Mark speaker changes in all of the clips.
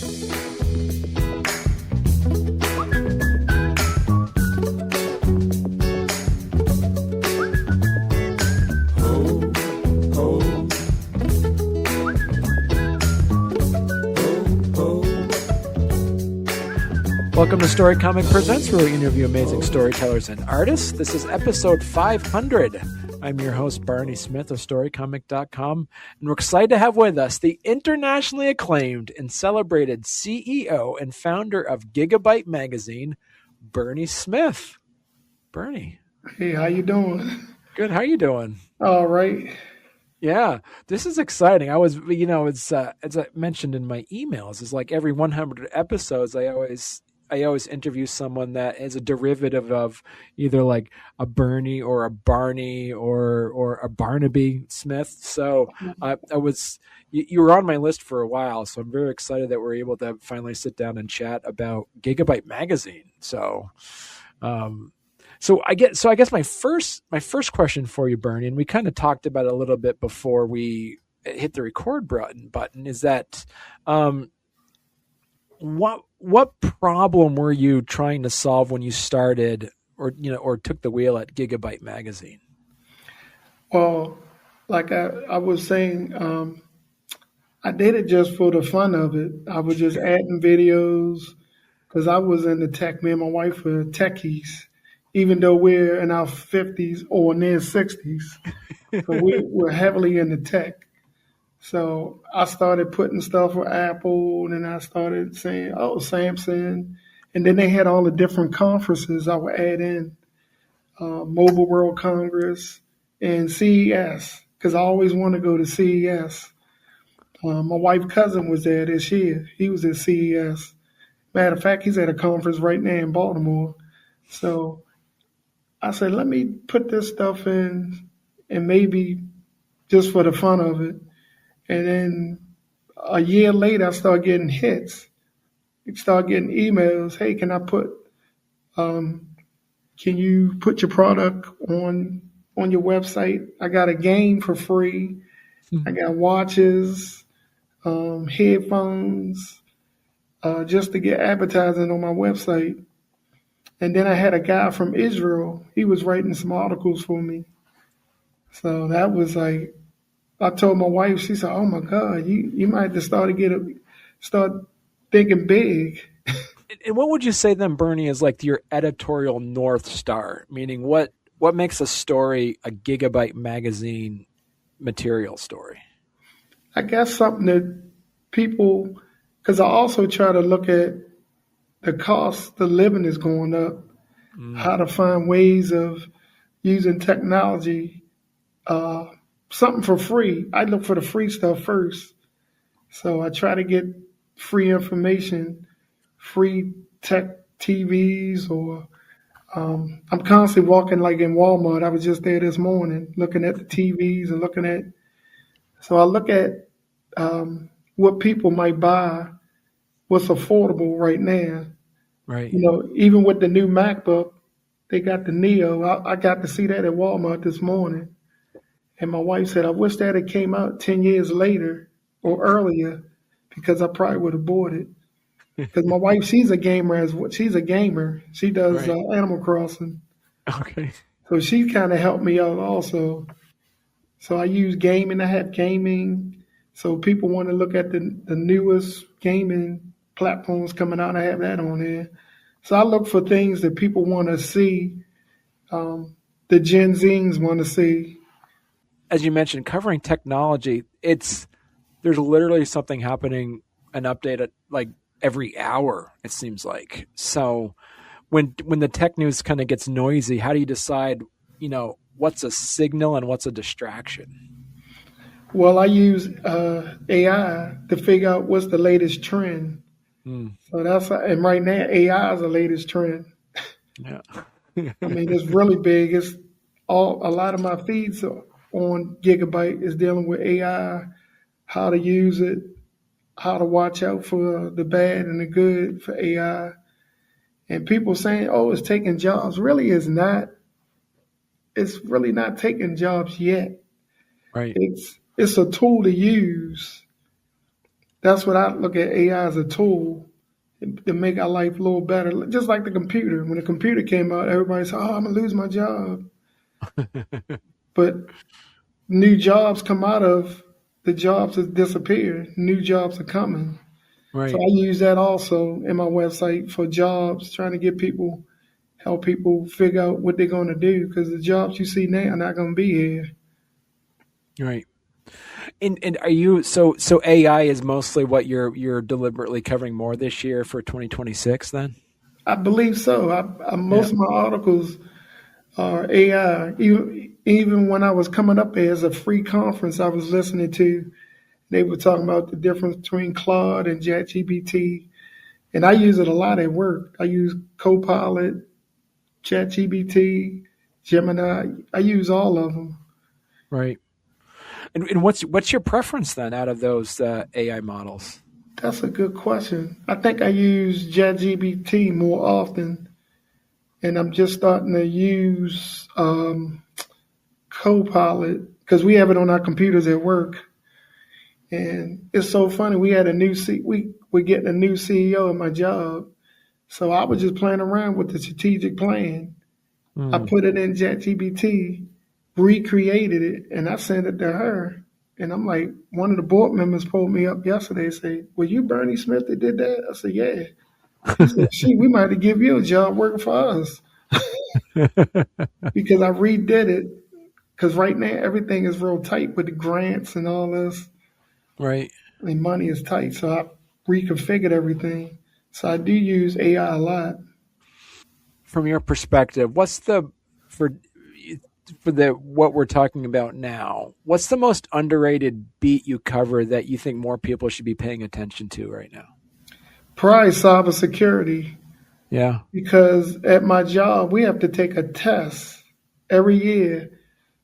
Speaker 1: Welcome to Storycomic Presents, where we interview amazing storytellers and artists. This is episode 500. I'm your host, Barney Smith of Storycomic.com, and we're excited to have with us the internationally acclaimed and celebrated CEO and founder of Gigabyte Magazine, Barney Smith. Bernie.
Speaker 2: Hey, how you doing?
Speaker 1: Good. How you doing?
Speaker 2: All right.
Speaker 1: Yeah, this is exciting. I was, it's as I mentioned in my emails, it's like every 100 episodes, I always interview someone that is a derivative of either like a Bernie or a Barney or a Barnaby Smith. So you were on my list for a while. So I'm very excited that we're able to finally sit down and chat about Gigabyte Magazine. So I guess my first question for you, Bernie, and we kind of talked about it a little bit before we hit the record button, is that what problem were you trying to solve when you started or took the wheel at Gigabyte Magazine?
Speaker 2: Well, like I was saying, I did it just for the fun of it. I was just adding videos because I was in the tech. Me and my wife were techies, even though we're in our 50s or near 60s. So we're heavily into tech. So I started putting stuff for Apple, and then I started saying, Samsung. And then they had all the different conferences I would add in, Mobile World Congress and CES, because I always wanted to go to CES. My wife's cousin was there this year. He was at CES. Matter of fact, he's at a conference right now in Baltimore. So I said, let me put this stuff in, and maybe just for the fun of it. And then a year later, I started getting hits. I started getting emails. Hey, can you put your product on your website? I got a game for free. I got watches, headphones, just to get advertising on my website. And then I had a guy from Israel. He was writing some articles for me. So that was like, I told my wife, she said, oh my God, you might have to start thinking big.
Speaker 1: And what would you say then, Bernie, is like your editorial North Star? Meaning what makes a story a Gigabyte Magazine material story?
Speaker 2: I guess something that people, because I also try to look at the cost of living is going up, how to find ways of using technology, something for free. I look for the free stuff first. So I try to get free information, free tech TVs, or I'm constantly walking like in Walmart. I was just there this morning looking at the TVs and so I look at what people might buy, what's affordable right now.
Speaker 1: Right.
Speaker 2: Even with the new MacBook, they got the Neo. I got to see that at Walmart this morning. And my wife said, I wish that had came out 10 years later or earlier, because I probably would have bought it. Because my wife, she's a gamer. She does Animal Crossing.
Speaker 1: Okay.
Speaker 2: So she kind of helped me out also. So I use gaming. I have gaming. So people want to look at the newest gaming platforms coming out. I have that on there. So I look for things that people want to see, the Gen Zs want to see.
Speaker 1: As you mentioned, covering technology, there's literally something happening, an update at like every hour, it seems like. So when the tech news kind of gets noisy, how do you decide, what's a signal and what's a distraction?
Speaker 2: Well, I use AI to figure out what's the latest trend. So and right now AI is the latest trend.
Speaker 1: Yeah.
Speaker 2: I mean, it's really big. A lot of my feeds on Gigabyte is dealing with AI, how to use it, how to watch out for the bad and the good for AI. And people saying, oh, it's taking jobs. Really is not. It's really not taking jobs yet.
Speaker 1: Right.
Speaker 2: It's a tool to use. That's what I look at AI as a tool to make our life a little better. Just like the computer. When the computer came out, everybody said, "Oh, I'm gonna lose my job." But new jobs come out of the jobs that disappeared. New jobs are coming. So
Speaker 1: Right.
Speaker 2: I use that also in my website for jobs, trying to get people, help people figure out what they're going to do because the jobs you see now are not going to be here.
Speaker 1: Right. And are you so AI is mostly what you're deliberately covering more this year for 2026 then?
Speaker 2: I believe so.
Speaker 1: Yeah.
Speaker 2: Most of my articles are AI. Even when I was coming up here as a free conference I was listening to, they were talking about the difference between Claude and ChatGPT. And I use it a lot at work. I use Copilot, ChatGPT, Gemini. I use all of them.
Speaker 1: Right. And what's your preference then out of those AI models?
Speaker 2: That's a good question. I think I use ChatGPT more often, and I'm just starting to use Copilot because we have it on our computers at work. And it's so funny. We had a new we're getting a new CEO at my job, so I was just playing around with the strategic plan. I
Speaker 1: Mm.
Speaker 2: put it in ChatGPT, recreated it, and I sent it to her. And I'm like, one of the board members pulled me up yesterday and said, "Were you Bernie Smith that did that?" I said, "Yeah." He said, "She, we might have to give you a job working for us because I redid it. Because right now everything is real tight with the grants and all this.
Speaker 1: Right.
Speaker 2: I mean, money is tight, so I reconfigured everything. So I do use AI a lot.
Speaker 1: From your perspective, what's the for for the what we're talking about now? What's the most underrated beat you cover that you think more people should be paying attention to right now?
Speaker 2: Probably cybersecurity
Speaker 1: Yeah.
Speaker 2: because at my job we have to take a test every year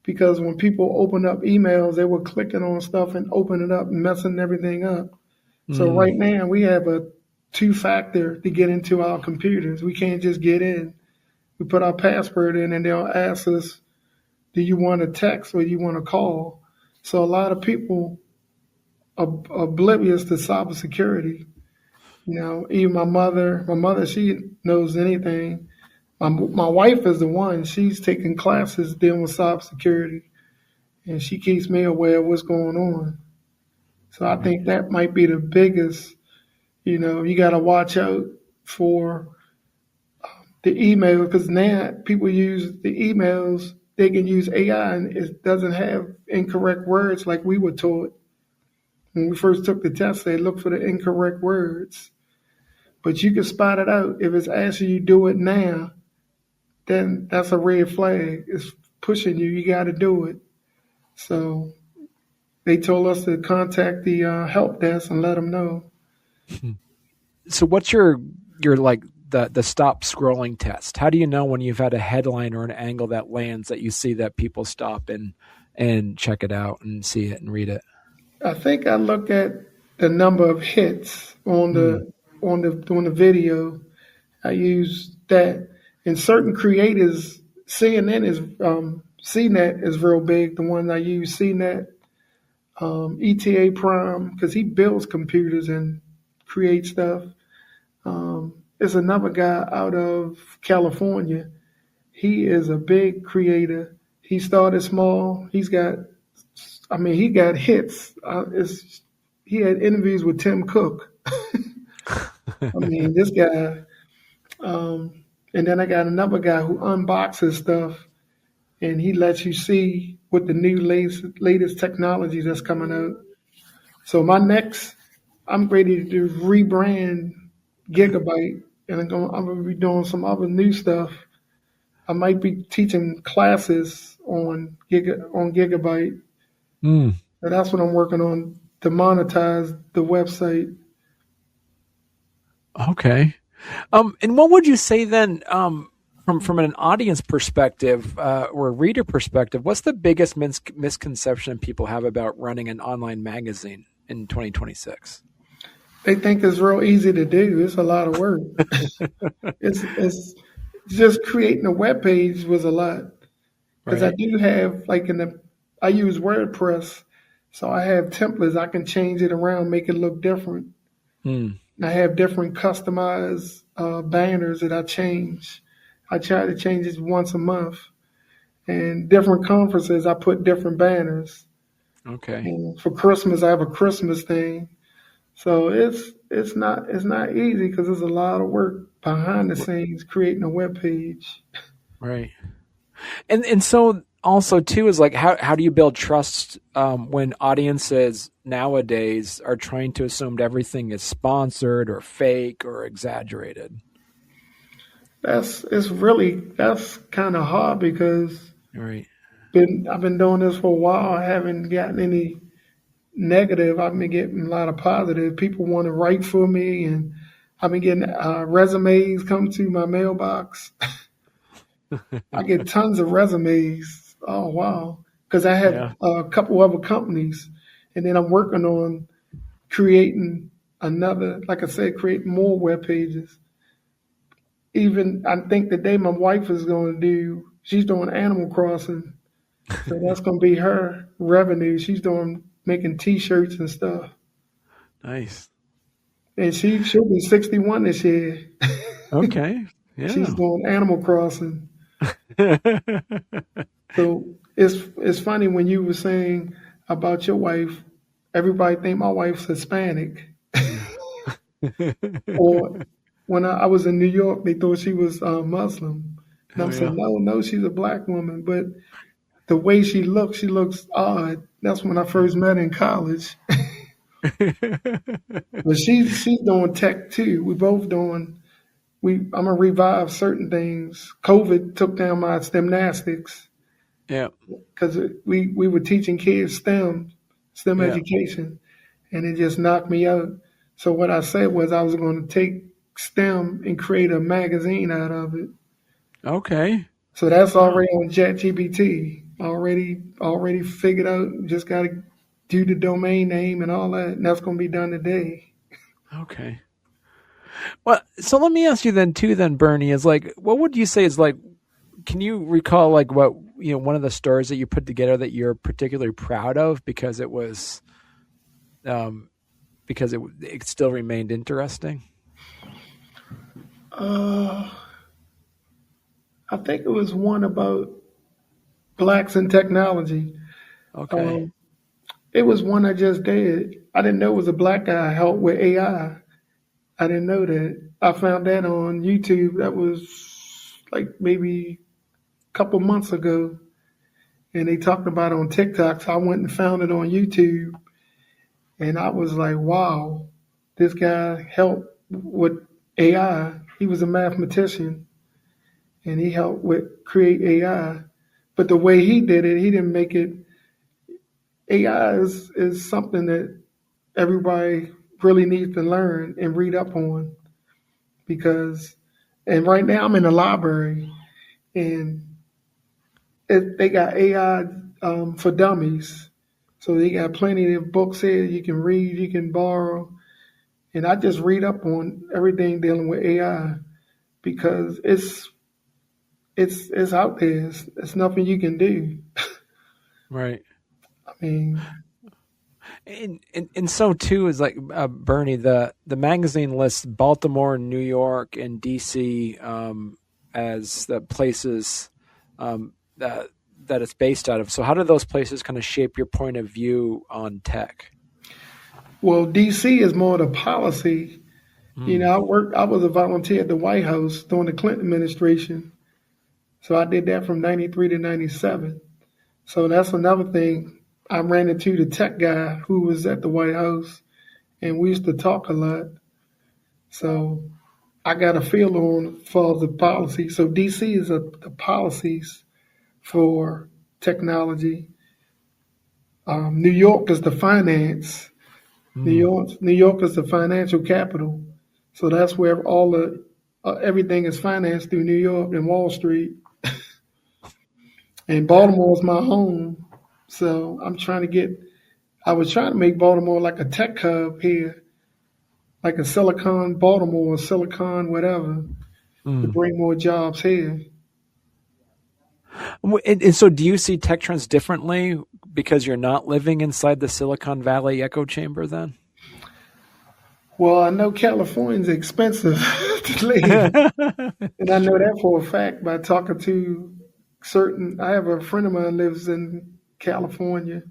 Speaker 2: because when people open up emails, they were clicking on stuff and opening it up and messing everything up. So
Speaker 1: Mm.
Speaker 2: right now we have a two-factor to get into our computers. We can't just get in. We put our password in and they'll ask us, do you want to text or do you want to call? So a lot of people are oblivious to cybersecurity. You know, even my mother, she knows anything. My wife is the one. She's taking classes dealing with cybersecurity, and she keeps me aware of what's going on. So I
Speaker 1: Right.
Speaker 2: think that might be the biggest. You know, you got to watch out for the email because now people use the emails. They can use AI, and it doesn't have incorrect words like we were taught when we first took the test. They look for the incorrect words, but you can spot it out if it's asking you do it now. Then that's a red flag. It's pushing you. You got to do it. So they told us to contact the help desk and let them know.
Speaker 1: So what's your like the stop scrolling test? How do you know when you've had a headline or an angle that lands that you see that people stop and check it out and see it and read it?
Speaker 2: I think I look at the number of hits
Speaker 1: Mm.
Speaker 2: on the video. I use that. And certain creators, CNN is CNET is real big. The one I use, CNET, ETA Prime, because he builds computers and creates stuff. There's another guy out of California. He is a big creator. He started small. He got hits. He had interviews with Tim Cook. I mean, this guy. And then I got another guy who unboxes stuff, and he lets you see what the new latest technology that's coming out. So I'm ready to rebrand Gigabyte, and I'm gonna be doing some other new stuff. I might be teaching classes on Gigabyte.
Speaker 1: Mm.
Speaker 2: So that's what I'm working on to monetize the website.
Speaker 1: Okay. And what would you say then, from an audience perspective or a reader perspective? What's the biggest misconception people have about running an online magazine in 2026?
Speaker 2: They think it's real easy to do. It's a lot of work. It's just creating a web page was a lot because I
Speaker 1: Right.
Speaker 2: do have like I use WordPress, So I have templates. I can change it around, make it look different.
Speaker 1: Mm.
Speaker 2: I have different customized banners that I change. I try to change it once a month. And different conferences, I put different banners.
Speaker 1: Okay.
Speaker 2: And for Christmas, I have a Christmas thing. So it's not easy because there's a lot of work behind the
Speaker 1: R-
Speaker 2: scenes creating a web page.
Speaker 1: Right. And so also too is like how do you build trust when audiences nowadays are trying to assume everything is sponsored or fake or exaggerated?
Speaker 2: That's kind of hard because
Speaker 1: Right.
Speaker 2: I've been doing this for a while. I haven't gotten any negative. I've been getting a lot of positive. People want to write for me, and I've been getting resumes come to my mailbox. I get tons of resumes. Oh wow! Because I had
Speaker 1: Yeah.
Speaker 2: a couple other companies, and then I'm working on creating another. Like I said, creating more web pages. Even I think the day my wife is going to do. She's doing Animal Crossing, so that's going to be her revenue. She's doing making T-shirts and stuff.
Speaker 1: Nice.
Speaker 2: And she'll be 61 this year.
Speaker 1: Okay.
Speaker 2: She's
Speaker 1: Yeah.
Speaker 2: doing Animal Crossing. So it's funny when you were saying about your wife. Everybody think my wife's Hispanic. Or when I was in New York, they thought she was Muslim. And
Speaker 1: Oh
Speaker 2: I'm saying,
Speaker 1: yeah.
Speaker 2: no, she's a black woman. But the way she looks odd. That's when I first met her in college. But she's doing tech too. We both doing. I'm gonna revive certain things. COVID took down my gymnastics
Speaker 1: Yeah.
Speaker 2: because we were teaching kids STEM
Speaker 1: Yeah.
Speaker 2: education, and it just knocked me out. So what I said was I was going to take STEM and create a magazine out of it.
Speaker 1: Okay.
Speaker 2: So that's
Speaker 1: Wow.
Speaker 2: already on ChatGPT. Already figured out. Just got to do the domain name and all that, and that's going to be done today.
Speaker 1: Okay. Well, so let me ask you then too then Bernie is like what would you say is like can you recall like what one of the stories that you put together that you're particularly proud of because it was um because it still remained interesting?
Speaker 2: Uh, I think it was one about blacks in technology.
Speaker 1: Okay.
Speaker 2: Um, it was one I just did. I didn't know it was a black guy helped with AI. I didn't know that. I found that on YouTube. That was like maybe a couple months ago. And they talked about it on TikTok. So I went and found it on YouTube. And I was like, wow, this guy helped with AI. He was a mathematician and he helped with create AI. But the way he did it, he didn't make it. AI is something that everybody really needs to learn and read up on because, and right now I'm in the library and they got AI for dummies. So they got plenty of books here you can read, you can borrow. And I just read up on everything dealing with AI because it's out there. It's nothing you can do.
Speaker 1: Right.
Speaker 2: I mean,
Speaker 1: And so too is like Bernie the magazine lists Baltimore, New York, and DC as the places that it's based out of. So how do those places kind of shape your point of view on tech?
Speaker 2: well, DC is more the policy. You
Speaker 1: Mm.
Speaker 2: know, I was a volunteer at the White House during the Clinton administration. So I did that from 93 to 97. So that's another thing. I ran into the tech guy who was at the White House and we used to talk a lot. So I got a feel on for the policy. So DC is the policies for technology. New York is the finance.
Speaker 1: Mm.
Speaker 2: New York is the financial capital. So that's where all the everything is financed through New York and Wall Street. And Baltimore is my home. So I was trying to make Baltimore like a tech hub here, like a Silicon Baltimore, Silicon whatever, to
Speaker 1: Mm.
Speaker 2: bring more jobs here.
Speaker 1: And so do you see tech trends differently because you're not living inside the Silicon Valley echo chamber then?
Speaker 2: Well, I know California's expensive to live, and I know that for a fact by talking to certain. I have a friend of mine lives in California,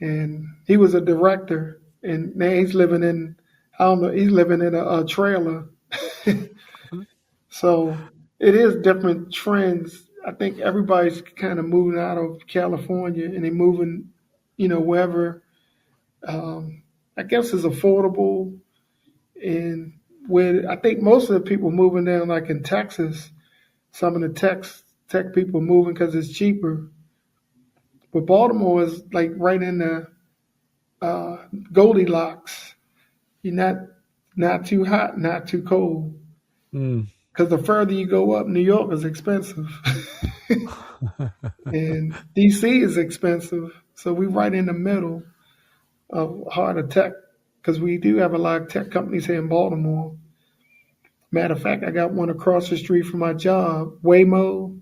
Speaker 2: and he was a director, and now he's living in. I don't know. He's living in a trailer. So it is different trends. I think everybody's kind of moving out of California and they're moving, wherever I guess is affordable. And where I think most of the people moving down, like in Texas, some of the tech people moving because it's cheaper. But Baltimore is like right in the Goldilocks. You're not too hot, not too cold.
Speaker 1: Mm.
Speaker 2: Because the further you go up, New York is expensive. And DC is expensive. So we're right in the middle of harder tech because we do have a lot of tech companies here in Baltimore. Matter of fact, I got one across the street from my job, Waymo,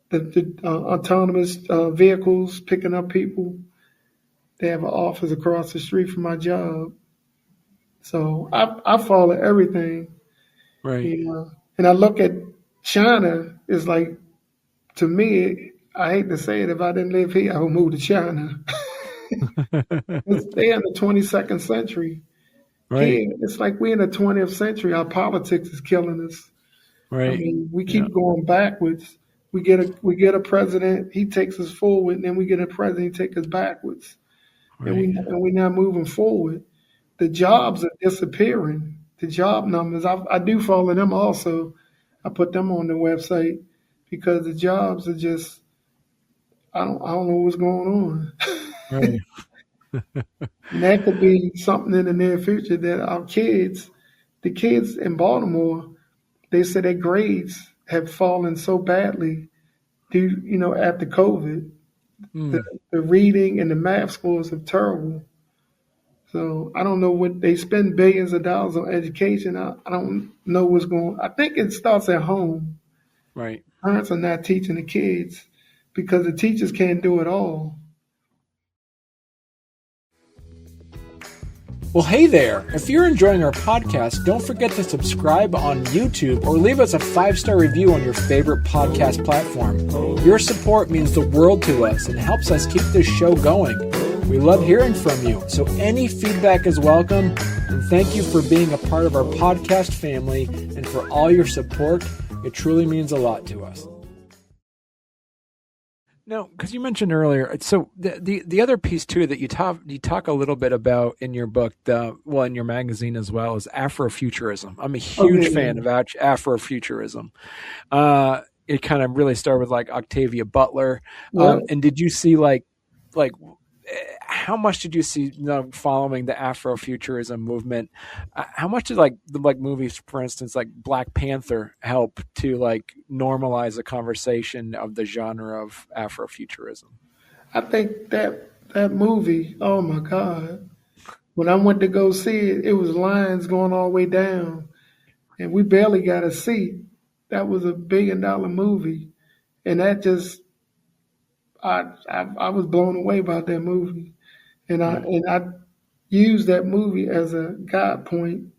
Speaker 2: the autonomous vehicles picking up people. They have an office across the street from my job. So I follow everything.
Speaker 1: Right.
Speaker 2: And I look at China, it's like, to me, I hate to say it, if I didn't live here, I would move to China. They're in the 22nd century.
Speaker 1: Right.
Speaker 2: Here, it's like we're in the 20th century. Our politics is killing us.
Speaker 1: Right.
Speaker 2: I mean, we keep going backwards. We get a president, he takes us forward, and then we get a president, he takes us backwards.
Speaker 1: Right.
Speaker 2: And we're not moving forward. The jobs are disappearing. The job numbers, I do follow them also. I put them on the website because the jobs are just, I don't know what's going on.
Speaker 1: Right.
Speaker 2: And that could be something in the near future that the kids in Baltimore, they say their grades have fallen so badly after COVID.
Speaker 1: Mm.
Speaker 2: The reading and the math scores are terrible. So I don't know what they spend billions of dollars on education. I don't know what's going on. I think it starts at home.
Speaker 1: Right.
Speaker 2: Parents are not teaching the kids because the teachers can't do it all.
Speaker 1: Well, hey there. If you're enjoying our podcast, don't forget to subscribe on YouTube or leave us a 5-star review on your favorite podcast platform. Your support means the world to us and helps us keep this show going. We love hearing from you, so any feedback is welcome. And thank you for being a part of our podcast family and for all your support. It truly means a lot to us. No, because you mentioned earlier, so the other piece too that you talk a little bit about in your book, in your magazine as well, is Afrofuturism. I'm a huge fan of Afrofuturism. It kind of really started with like Octavia Butler. And did you see like how much did you see following the Afrofuturism movement? How much did like movies, for instance, like Black Panther, help to like normalize a conversation of the genre of Afrofuturism?
Speaker 2: I think that movie, oh my God, when I went to go see it, it was lines going all the way down, and we barely got a seat. That was $1 billion movie, and that just I was blown away by that movie. And I used that movie as a guide point.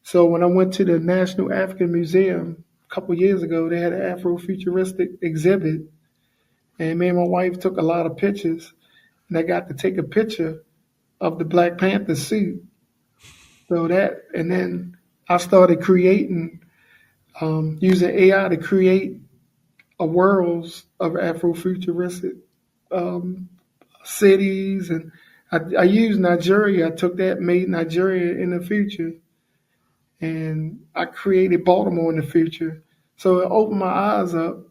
Speaker 2: So when I went to the National African Museum a couple years ago, they had an Afrofuturistic exhibit. And me and my wife took a lot of pictures. And I got to take a picture of the Black Panther suit. And then I started creating, using AI to create a world of Afrofuturistic cities, and I used Nigeria. I took that, made Nigeria in the future, and I created Baltimore in the future. So it opened my eyes up.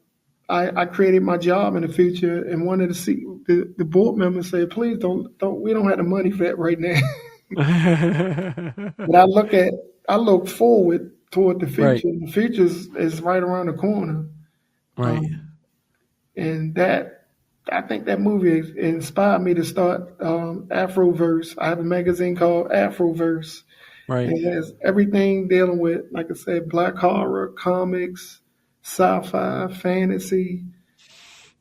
Speaker 2: I created my job in the future, and wanted to see the board members say, "Please don't. We don't have the money for that right now." But I look forward toward the future.
Speaker 1: Right.
Speaker 2: The future is right around the corner.
Speaker 1: Right.
Speaker 2: And I think that movie inspired me to start Afroverse. I have a magazine called Afroverse.
Speaker 1: Right.
Speaker 2: And it has everything dealing with, like I said, black horror, comics, sci-fi, fantasy,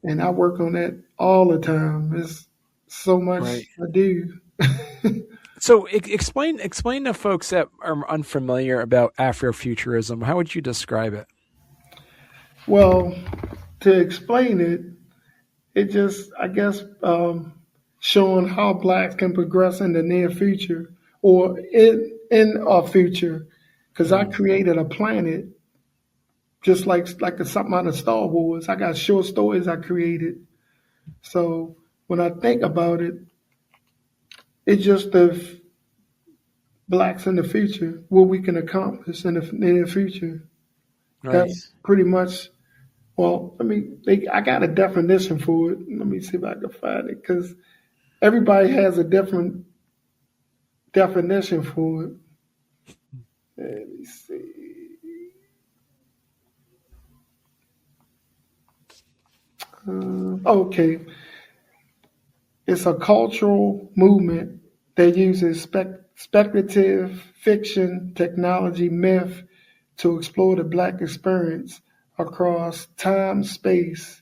Speaker 2: and I work on that all the time. It's so much
Speaker 1: Right.
Speaker 2: I do.
Speaker 1: So explain to folks that are unfamiliar about Afrofuturism. How would you describe it?
Speaker 2: Well, to explain it, it just, I guess, showing how blacks can progress in the near future or in our future. Because I
Speaker 1: Mm,
Speaker 2: created a planet just like something out of Star Wars. I got short stories I created. So when I think about it, it's just the blacks in the future, what we can accomplish in the near future.
Speaker 1: right.
Speaker 2: That's pretty much. Well, I got a definition for it. Let me see if I can find it because everybody has a different definition for it. Let me see. Okay. It's a cultural movement that uses speculative fiction, technology, myth to explore the black experience across time, space.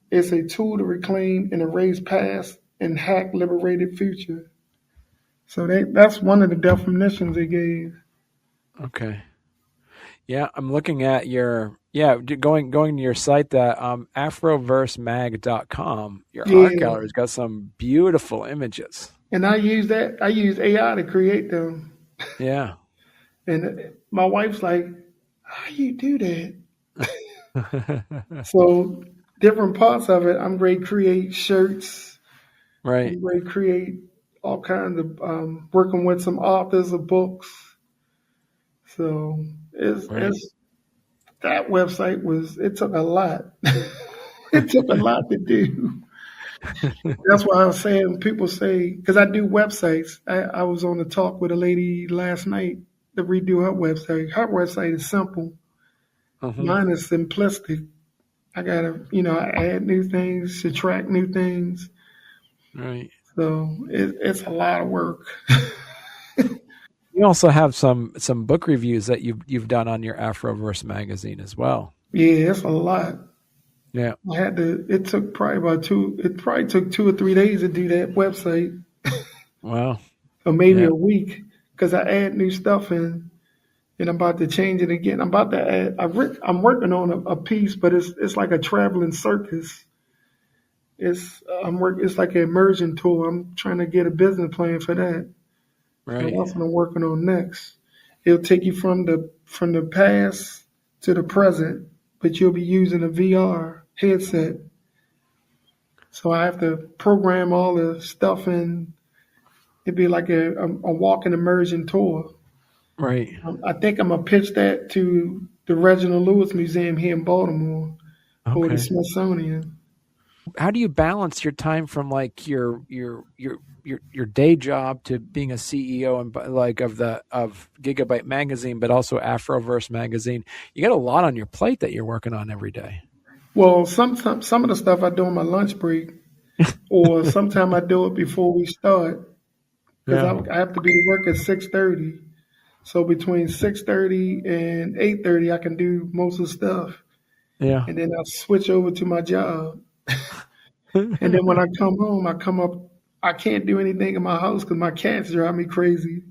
Speaker 2: It's a tool to reclaim and erase past and hack liberated future. So that's one of the definitions they gave.
Speaker 1: Okay. Yeah, I'm looking at your going to your site, that afroversemag.com. Your art
Speaker 2: Yeah.
Speaker 1: gallery's got some beautiful images.
Speaker 2: And I use that. I use AI to create them.
Speaker 1: Yeah.
Speaker 2: And my wife's like, how you do that? So different parts of it, I'm going to create shirts.
Speaker 1: Right.
Speaker 2: I'm going to create all kinds of working with some authors of books. So
Speaker 1: Right.
Speaker 2: it's that website it took a lot. It took a lot to do. That's why I was saying people say because I do websites. I was on a talk with a lady last night to redo her website. Her website is simple.
Speaker 1: Hmm.
Speaker 2: Mine is simplistic. I gotta, I add new things, subtract new things.
Speaker 1: Right.
Speaker 2: So it's a lot of work.
Speaker 1: You also have some book reviews that you've done on your Afroverse magazine as well.
Speaker 2: Yeah, it's a lot.
Speaker 1: Yeah.
Speaker 2: I had to. It took probably about two. It probably took 2 or 3 days to do that website,
Speaker 1: Wow.
Speaker 2: or maybe
Speaker 1: Yeah.
Speaker 2: a week, because I add new stuff in, and I'm about to change it again. I'm about to add. I'm working on a piece, but it's like a traveling circus. It's like an immersion tour. I'm trying to get a business plan for that. So
Speaker 1: Right.
Speaker 2: that's what I'm working on next. It'll take you from the past to the present, but you'll be using a VR headset. So I have to program all the stuff in. It'd be like a walking immersion tour.
Speaker 1: Right.
Speaker 2: I think I'm gonna pitch that to the Reginald Lewis Museum here in Baltimore or the
Speaker 1: Okay.
Speaker 2: Smithsonian.
Speaker 1: How do you balance your time from like your day job to being a CEO and like of Gigabyte Magazine, but also Afroverse Magazine? You got a lot on your plate that you're working on every day.
Speaker 2: Well, some of the stuff I do on my lunch break, or sometime I do it before we start because
Speaker 1: Yeah.
Speaker 2: I have to be to work at 6:30. So between 6:30 and 8:30, I can do most of the stuff,
Speaker 1: Yeah.
Speaker 2: and then I switch over to my job. And then when I come home, I come up. I can't do anything in my house because my cats drive me crazy.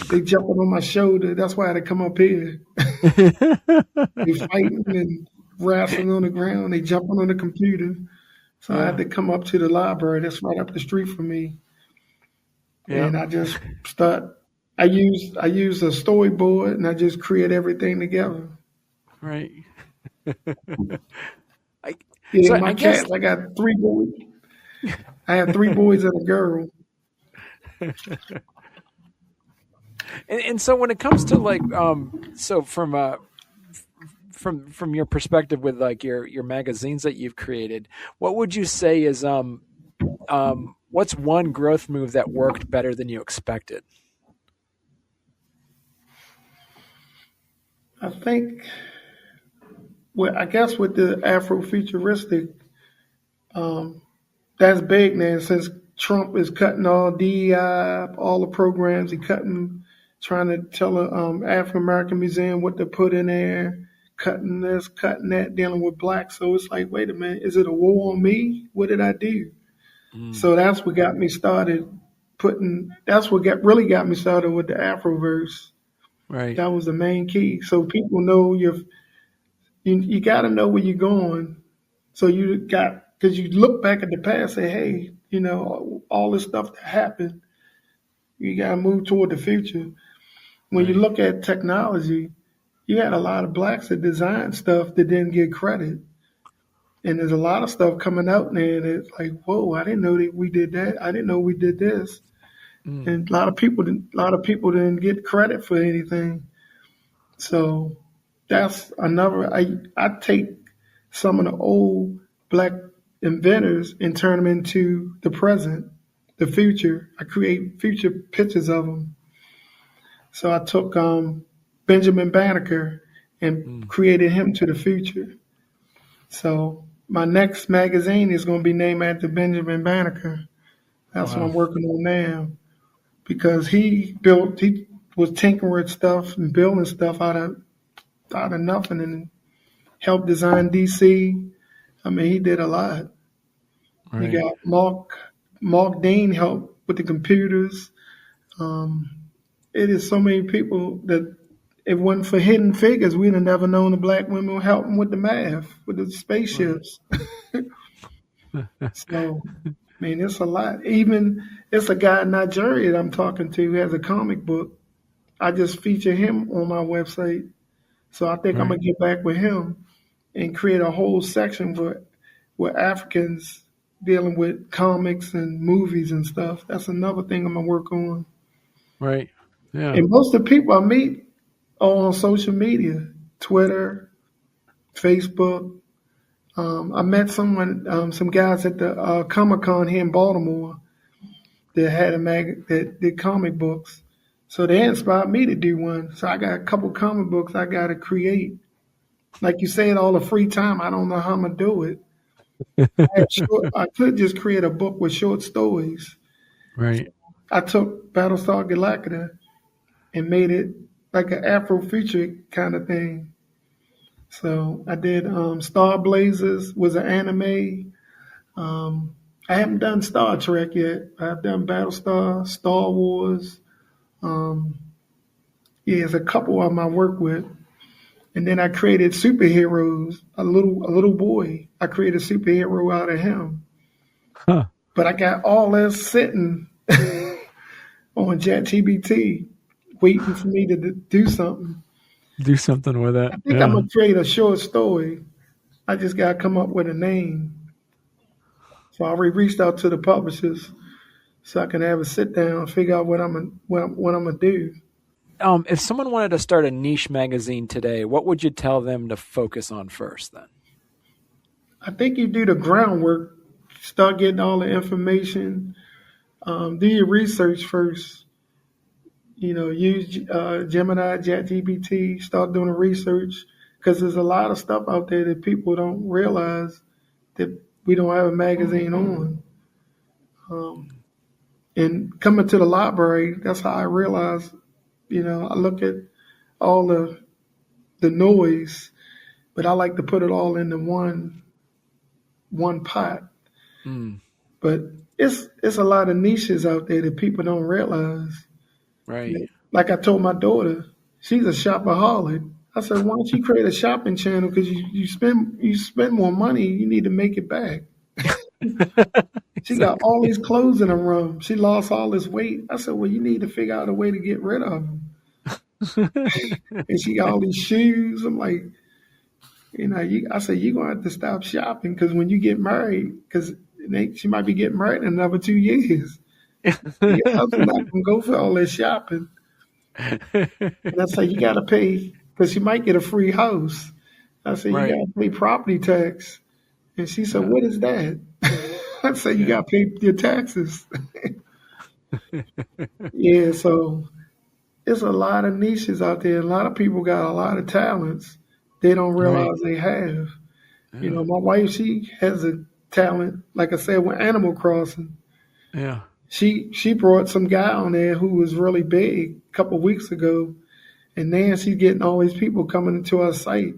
Speaker 2: They jumping on my shoulder. That's why I had to come up here. They fighting and wrestling on the ground. They jumping on the computer. So I had
Speaker 1: Yeah.
Speaker 2: to come up to the library. That's right up the street from me.
Speaker 1: Yeah.
Speaker 2: And I just start. I use a storyboard and I just create everything together.
Speaker 1: Right. I,
Speaker 2: Yeah,
Speaker 1: so
Speaker 2: my
Speaker 1: I guess,
Speaker 2: cats. I got 3 boys. I have 3 boys and a girl.
Speaker 1: and so when it comes to like, so from your perspective with like your magazines that you've created, what would you say is what's one growth move that worked better than you expected?
Speaker 2: I think. Well, I guess with the Afrofuturistic, um, that's big now since Trump is cutting all DEI, all the programs. He cutting, trying to tell the African American Museum what to put in there cutting this, cutting that, dealing with blacks. So it's like, wait a minute, is it a war on me? What did I do? So that's what got me started that's what really got me started with the Afroverse.
Speaker 1: Right.
Speaker 2: That was the main key. So people know you got to know where you're going. So because you look back at the past, say, hey, all this stuff that happened, you got to move toward the future. When you look at technology, you had a lot of blacks that designed stuff that didn't get credit. And there's a lot of stuff coming out there that's like, whoa, I didn't know that we did that. I didn't know we did this. And a lot of people didn't get credit for anything. So that's another. I take some of the old black inventors and turn them into the present, the future. I create future pictures of them. So I took Benjamin Banneker and created him to the future. So my next magazine is going to be named after Benjamin Banneker. That's what I'm working on now, because he was tinkering with stuff and building stuff out of nothing and helped design DC. I mean, he did a lot.
Speaker 1: Right.
Speaker 2: You got Mark Dean helped with the computers. It is so many people that if it wasn't for Hidden Figures, we'd have never known the black women helping with the math, with the spaceships. So, I mean, it's a lot. Even it's a guy in Nigeria that I'm talking to who has a comic book. I just feature him on my website. So I think I'm going to get back with him and create a whole section with Africans dealing with comics and movies and stuff. That's another thing I'm going to work on.
Speaker 1: Right. Yeah.
Speaker 2: And most of the people I meet are on social media, Twitter, Facebook. I met some guys at the Comic-Con here in Baltimore that had that did comic books. So they inspired me to do one. So I got a couple comic books I got to create. Like you said, all the free time, I don't know how I'm going to do it. I could just create a book with short stories.
Speaker 1: Right.
Speaker 2: I took Battlestar Galactica and made it like an Afrofuturistic kind of thing. So I did Star Blazers was an anime. I haven't done Star Trek yet. I've done Battlestar, Star Wars. There's a couple of them I work with. And then I created superheroes. A little boy. I created a superhero out of him.
Speaker 1: Huh.
Speaker 2: But I got all this sitting on ChatGPT, waiting for me to do something.
Speaker 1: Do something with it.
Speaker 2: I think I'm gonna create a short story. I just gotta come up with a name. So I already reached out to the publishers so I can have a sit down and figure out what I'm gonna do.
Speaker 1: If someone wanted to start a niche magazine today, what would you tell them to focus on first then?
Speaker 2: I think you do the groundwork, start getting all the information, do your research first. Use Gemini, ChatGPT, start doing the research, because there's a lot of stuff out there that people don't realize that we don't have a magazine on. And coming to the library, that's how I realized, I look at all the noise, but I like to put it all into one pot. But it's a lot of niches out there that people don't realize.
Speaker 1: Right.
Speaker 2: Like I told my daughter, she's a shopaholic. I said, why don't you create a shopping channel? Because you spend more money, you need to make it back. She got all these clothes in her room. She lost all this weight. I said, well, you need to figure out a way to get rid of them. And she got all these shoes. I'm like, I said, you're going to have to stop shopping, because when you get married, because she might be getting married in another 2 years. Your husband not gonna go for all this shopping. And I said, you gotta pay, because she might get a free house. I said, you gotta pay property tax. And she said, what is that? I said, you gotta pay your taxes. Yeah, so there's a lot of niches out there. A lot of people got a lot of talents they don't realize they have. Yeah. My wife, she has a talent, like I said, with Animal Crossing.
Speaker 1: Yeah.
Speaker 2: She brought some guy on there who was really big a couple of weeks ago, and now she's getting all these people coming into our site.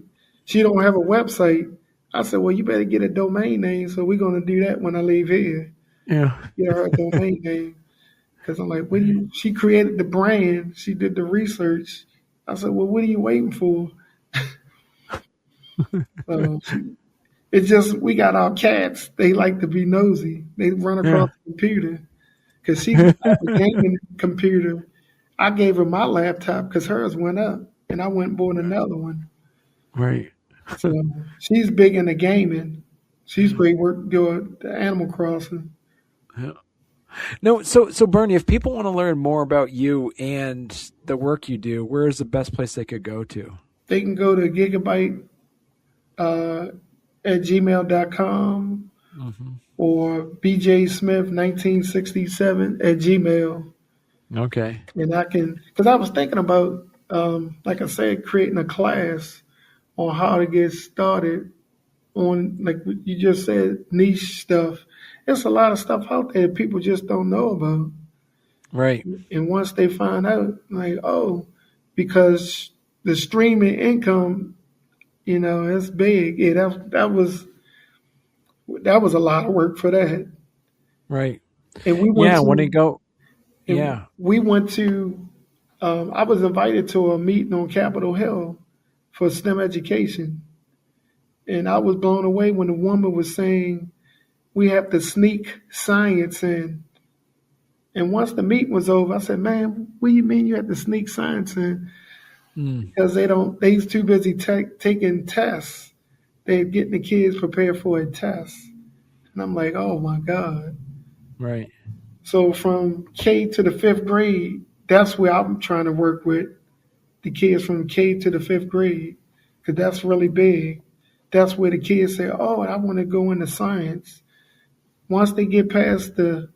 Speaker 2: she don't have a website. I said, well, you better get a domain name. So we're going to do that when I leave here.
Speaker 1: Yeah.
Speaker 2: Get her a domain name. Because I'm like,
Speaker 1: Right.
Speaker 2: she created the brand. She did the research. I said, well, what are you waiting for? So it's just, we got our cats. They like to be nosy. They run
Speaker 1: Yeah.
Speaker 2: across the computer. Because she got a gaming computer. I gave her my laptop because hers went up. And I went and bought another one.
Speaker 1: Right.
Speaker 2: So she's big into gaming. She's
Speaker 1: Yeah.
Speaker 2: great work doing the Animal Crossing.
Speaker 1: Yeah. No, so Bernie, if people want to learn more about you and the work you do, where is the best place they could go to?
Speaker 2: They can go to Gigabyte uh, at gmail.com
Speaker 1: Hmm.
Speaker 2: or bjsmith1967 at gmail.
Speaker 1: Okay.
Speaker 2: And I can, because I was thinking about, like I said, creating a class on how to get started on, like you just said, niche stuff. There's a lot of stuff out there people just don't know about.
Speaker 1: Right.
Speaker 2: And once they find out, like, oh, because the streaming income, it's big. Yeah, that was a lot of work for that.
Speaker 1: Right.
Speaker 2: And we went
Speaker 1: Yeah. When they
Speaker 2: to,
Speaker 1: go.
Speaker 2: and
Speaker 1: Yeah.
Speaker 2: we went to, I was invited to a meeting on Capitol Hill for STEM education. And I was blown away when the woman was saying, we have to sneak science in. And once the meeting was over, I said, man, what do you mean you have to sneak science in?
Speaker 1: Mm.
Speaker 2: Because they's too busy taking tests. They're getting the kids prepared for a test. And I'm like, oh my God.
Speaker 1: Right.
Speaker 2: So from K to the fifth grade, that's where I'm trying to work with the kids from K to the fifth grade, because that's really big. That's where the kids say, oh, I want to go into science. Once they get past the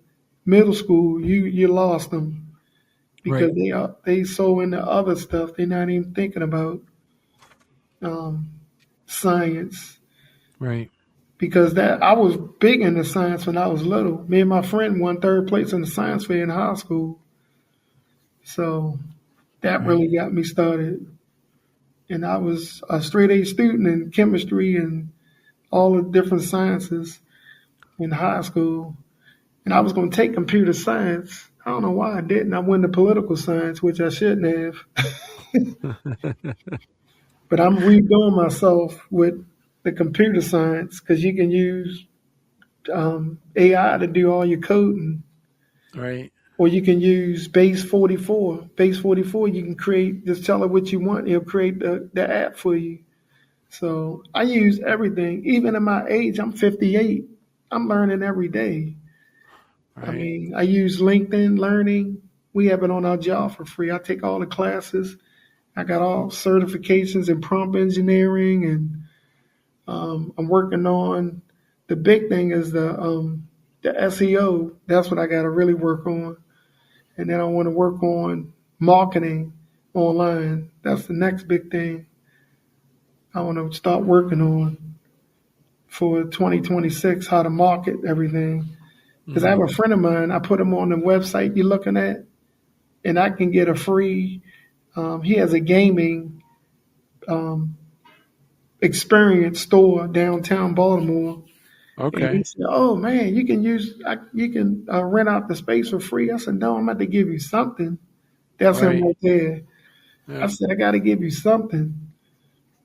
Speaker 2: middle school, you lost them because
Speaker 1: Right.
Speaker 2: they so into other stuff. They're not even thinking about um, science.
Speaker 1: Right.
Speaker 2: Because that I was big into science when I was little. Me and my friend won third place in the science fair in high school. So that
Speaker 1: Right.
Speaker 2: really got me started. And I was a straight A student in chemistry and all the different sciences in high school. And I was going to take computer science. I don't know why I didn't. I went to political science, which I shouldn't have. But I'm redoing myself with the computer science because you can use AI to do all your coding,
Speaker 1: Right.
Speaker 2: or you can use Base 44. Base 44, you can create, just tell it what you want, it'll create the app for you. So I use everything. Even in my age, I'm 58. I'm learning every day. I
Speaker 1: Right.
Speaker 2: mean, I use LinkedIn Learning. We have it on our job for free. I take all the classes. I got all certifications in prompt engineering, and I'm working on the big thing is the SEO. That's what I got to really work on, and then I want to work on marketing online. That's the next big thing I want to start working on for 2026. How to market everything. Because I have
Speaker 1: Mm.
Speaker 2: a friend of mine. I put him on the website you're looking at, and I can get a free. He has a gaming um, experience store downtown Baltimore. And he
Speaker 1: Okay.
Speaker 2: said, "Oh man, you can rent out the space for free." I said, "No, I'm about to give you something." That's him
Speaker 1: Right.
Speaker 2: right there. I
Speaker 1: Yeah.
Speaker 2: said, "I got to give you something."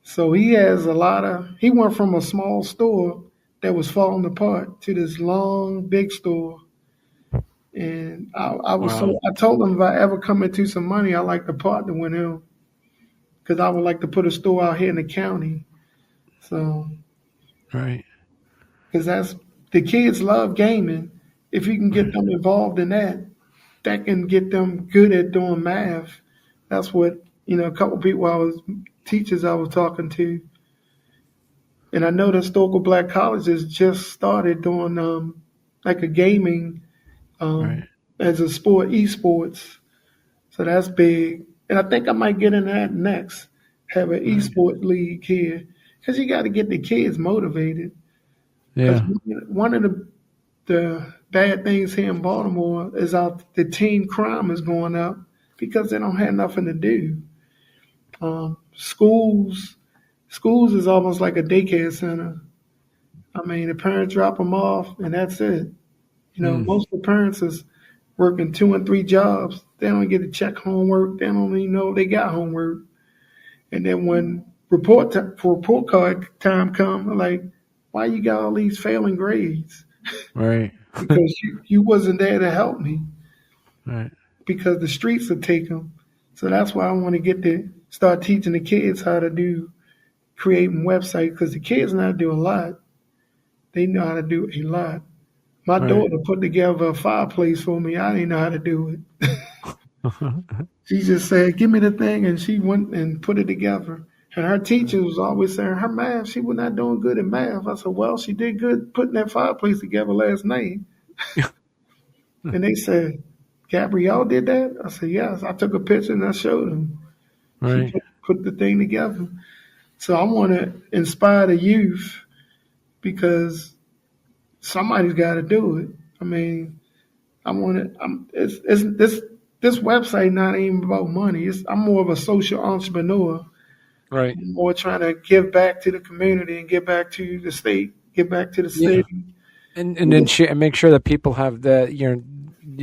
Speaker 2: So he has a lot of. He went from a small store that was falling apart to this long, big store. And I was
Speaker 1: Wow.
Speaker 2: so. I told him if I ever come into some money, I like to partner with him because I would like to put a store out here in the county. So
Speaker 1: Right.
Speaker 2: because that's the kids love gaming. If you can get
Speaker 1: Right.
Speaker 2: them involved in that, that can get them good at doing math. That's what a couple people teachers I was talking to, and I know the historical black colleges just started doing like a gaming
Speaker 1: Right.
Speaker 2: as a sport, esports. So that's big, and I think I might get in that next. Have an
Speaker 1: Right.
Speaker 2: esport league here because you got to get the kids motivated. Because
Speaker 1: Yeah.
Speaker 2: one of the bad things here in Baltimore is the teen crime is going up because they don't have nothing to do. Schools, schools is almost like a daycare center. I mean, the parents drop them off, and that's it. You know, most of the parents is working 2 and 3 jobs. They don't get to check homework. They don't even know they got homework. And then when report card time come, like, why you got all these failing grades?
Speaker 1: Right.
Speaker 2: Because you wasn't there to help me.
Speaker 1: Right.
Speaker 2: Because the streets will take them. So that's why I want to get to start teaching the kids how to do creating websites, because the kids know how to do a lot. They know how to do a lot. My daughter put together a fireplace for me. I didn't know how to do it. She just said, give me the thing, and she went and put it together. And her teacher was always saying her math, she was not doing good in math. I said, well, she did good putting that fireplace together last night. And they said, Gabrielle did that? I said, yes. I took a picture and I showed them.
Speaker 1: Right.
Speaker 2: She put the thing together. So I want to inspire the youth, because somebody's got to do it. I mean, I want to. This website not even about money. I'm more of a social entrepreneur.
Speaker 1: Right.
Speaker 2: I'm more trying to give back to the community and give back to the state, give back to the city,
Speaker 1: and then make sure that people have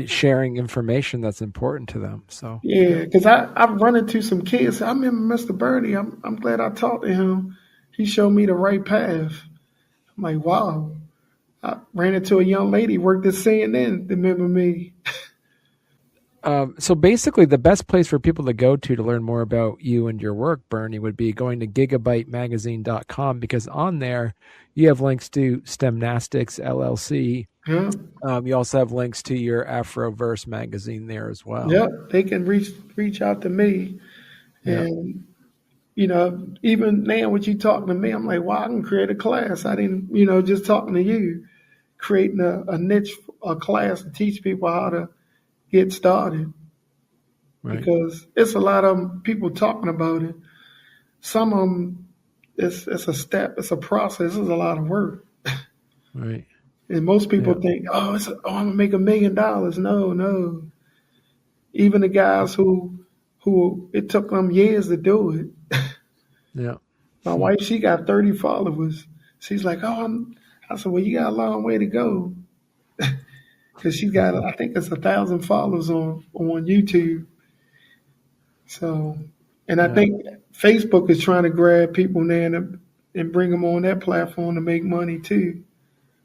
Speaker 1: sharing information that's important to them. So
Speaker 2: because I've run into some kids. I remember Mr. Barney. I'm glad I talked to him. He showed me the right path. I'm like, wow. I ran into a young lady worked at CNN. Remember me?
Speaker 1: So basically, the best place for people to go to learn more about you and your work, Barney, would be going to gigabytemagazine.com, because on there you have links to STEMnastics LLC.
Speaker 2: Yeah.
Speaker 1: You also have links to your Afroverse magazine there as well.
Speaker 2: Yeah, they can reach out to me. And, even now with you talking to me, I'm like, wow, I can create a class. I didn't, just talking to you, creating a niche, a class to teach people how to get started. Right. Because it's a lot of people talking about it. Some of them, it's a step, it's a process, it's a lot of work.
Speaker 1: Right.
Speaker 2: And most people think, I'm gonna make $1 million. No. Even the guys who it took them years to do it.
Speaker 1: Yeah.
Speaker 2: My wife, she got 30 followers. She's like, I said, well, you got a long way to go. Because she's got, I think it's 1,000 followers on YouTube. So, and I think Facebook is trying to grab people now and bring them on that platform to make money too.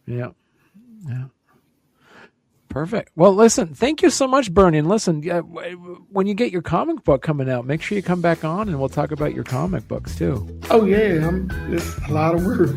Speaker 1: Yeah. Yeah. Perfect. Well, listen, thank you so much, Barney. And listen, when you get your comic book coming out, make sure you come back on and we'll talk about your comic books too.
Speaker 2: Oh, yeah. It's a lot of work.